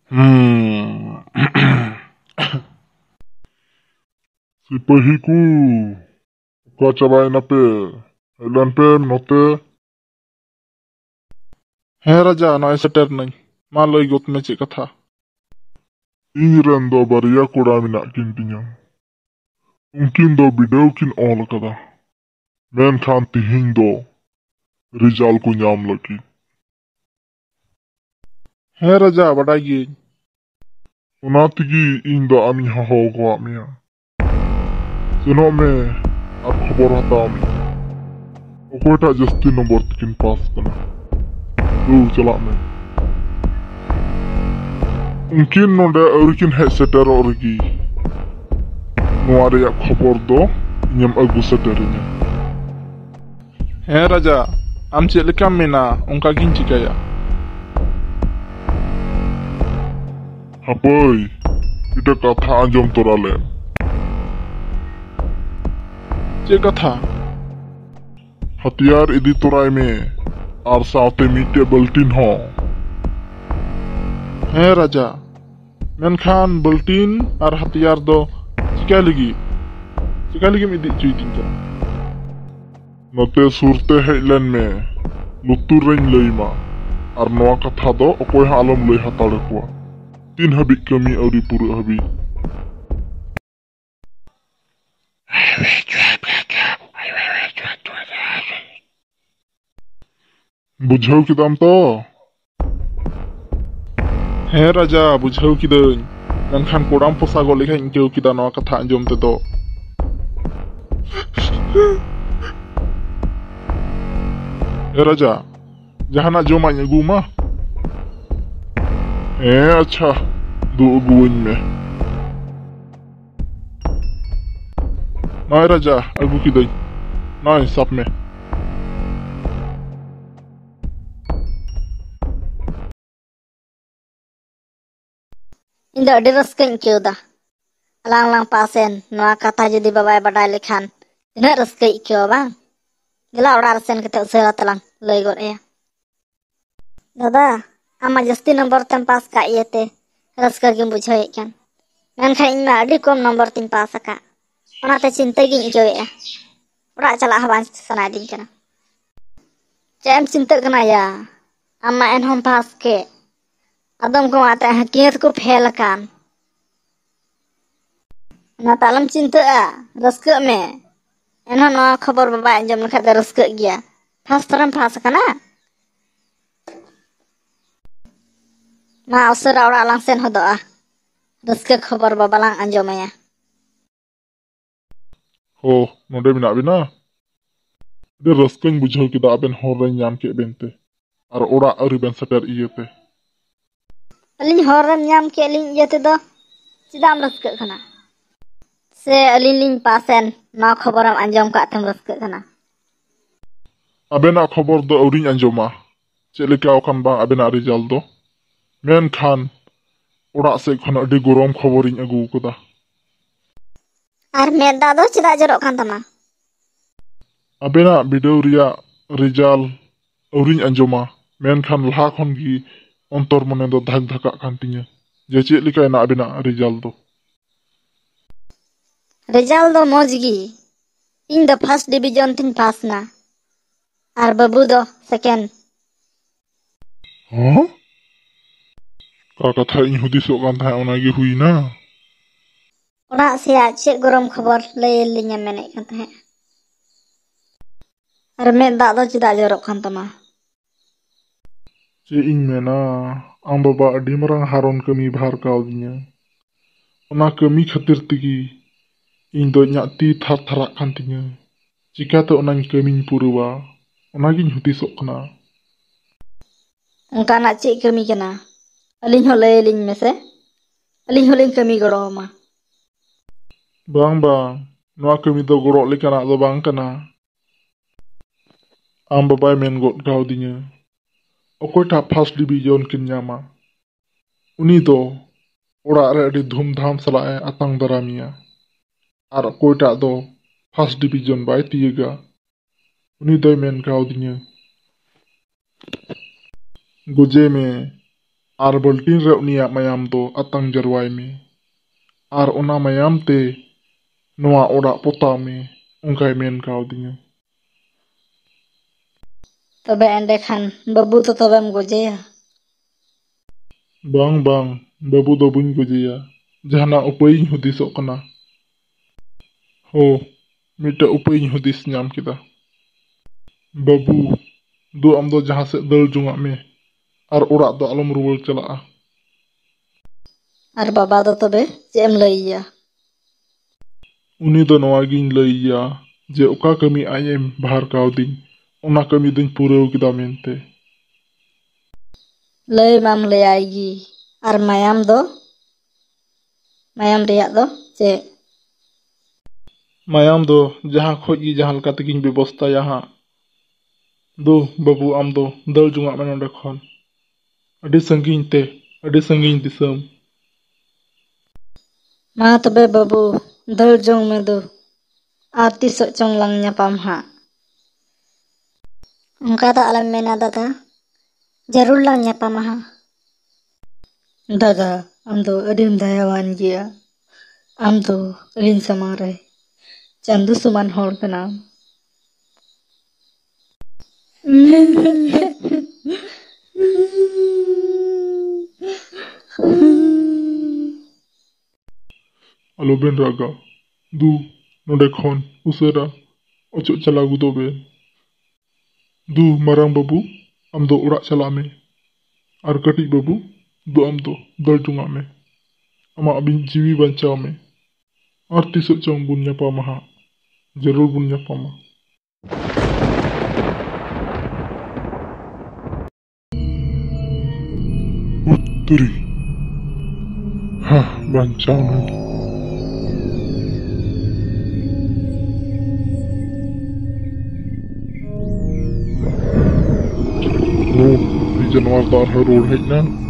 Hmm. Sipahiku, oka cabain ape? Helan pe note. Heh raja, noy seter nañ. Ma lay got me cik katha. Ing ren do baria koda minak kin tinya. Unkin do bidaw kin ol kada. Menkhan tihing do rizal ko nyam lagi. Heh raja, baday giñ. Ona tigi ing do ami haho ko amia. Senok me ar khobor hataw mi. Okoyta jasti nombor tikin pas kana. Celak me. Mungkin nonde aurikin hej seter origi. Noa reyak khobor do inyam agu seterinya. Heh raja, am cik lekam mina, ongka giñ cikaya. Hapai, kita katha anjom toralen. Cik katha? Hatiar idi toray me ar saute mite baltin ho. Heh raja, menkhan baltin ar hatiar do cika lagi idi cuy tinja. Nate surte hejlen me lutur reñ leima ar noa katha do okoy ha alam lei hatare kwa. Tin habik kami auri pura habik. Bujhaw kidam to? Heh raja, bujhaw kidañ. Menkhan kodam posago lekha ingkew kida noa katha anjom tedo. Heh raja, jahanak jomañ agu mah. Acha, du aguin me. Noy raja, agu kidañ. Noy sap me. Indo adi raskañ aikaw da. Alang-alang pasen noa katha judi babay baday lekhan tinaak raska aikaw bang. Gila orar sen kate usara talang lay god ya. Dada, ama jasti nomor tem pas ka iyate raska gim bujhaw kan. Menkhan iñ ma adi kom nomor tin pas aka. Onate cinta giñ aikaw ya. Orak chalak ha bang sanading kana. Cek em cinta kana ya. Ama enhom pas ke. Adom ko mata hakiyat ko fail kan. Na talam cinta raska me. Enhon noa khobor baba anjom lekha da raska gya. Pas taram pas kana. Ma usara orak lang sen hodoa. Raska khobor baba lang anjom ya. Ho, nonde minak bina. De raskañ bujhaw kida aben hor reñ nyam ke bente. Ar orak auri ben seter iyete. Alin horam nyam ke alin iyate do. Cidam raska kana. Se alin lin pasen noa khoboram anjom ka atem raska kana. Abenak khobor do auriñ anjoma. Cek lekaw kan bang abenak rizal do. Menkhan orak sek khon adi gorom khoboriñ agu kada. Ar meda do cidak jorok kan tama. Abenak bidaw riyak rizal auriñ anjoma. Menkhan laha khon gi ontor mone do dhak-dhakak kan tinya. Je cek leka enak abenak rizal do. Rizal do moj gi. Iñ do first division tin pas na. Ar babu do second. Hah? Ka katha iñ hudisok kan tahay onagi huina. Orak siya cek gorom khobor lay linya menek kan tahe. Ar meda do cidak jorok kan tama. Cek iñ mena ang baba adi marang haron kami bahar kau dinya. Ona kami khatir tigi iñ do nyak ti thar-tharak kan tinya. Cikate onañ kamiñ purawa. Onagiñ hudisok kana. Ongkanak cek kami kana. Alin ho lay lin mese. Alin ho lin kami goro ma. Bang, noa kami do gorok lekanak do bang kana. Ang babay men got kau dinya. Okoyta first division kin nyama. Uni do orak re adi dhumdham salak atang daramia. Ar okoyta do first division bay tiyaga. Uni doy men kau dinya. Goje me Ar baltin re uniya mayam do atang jarwai me. Ar ona mayam te noa orak potaw me ungkai men kaudingnya. Tobe ende khan babu to tobem gojeya. Bang babu do buñ gojeya. Jahana upayiñ hudisok kana. Ho, mita upayiñ hudis nyam kita. Babu, du am do jahan sed dal jungak me. Ar orak do alom ruwal chalaa. Ar baba do tobe ced em laiya? Uni do noa giñ laiya je oka kami ayem bahar kauding. Ona kami din puraw kita mente. Lay mam layai gi. Ar mayam do? Mayam reyak do ced? Mayam do jahan khoj gi jahan leka tegiñ bebosta yaha. Do babu am do dal jungak me nonde khon. Adi sangiñ disam. Ma tobe babu dal jong me do. Ar tisok chong lang nyapam ha. Ongka do alam mena dada. Jarul lang nyapam ha. Dada, am do adim dayawan gaya. Am do alin samang re. Chandu suman hor kanam. Alo ben raga. Du nonde khon usara ocok calagu do ben. Du marang babu am do orak chalak me. Ar katik babu du am do dal jungak me. Ama abin jiwi bancaw me. Ar tisok chong bun nyapama ha. Jarul bun nyapama. Putri. Hah, bancaw lagi. Di Januar tahun harul hej na.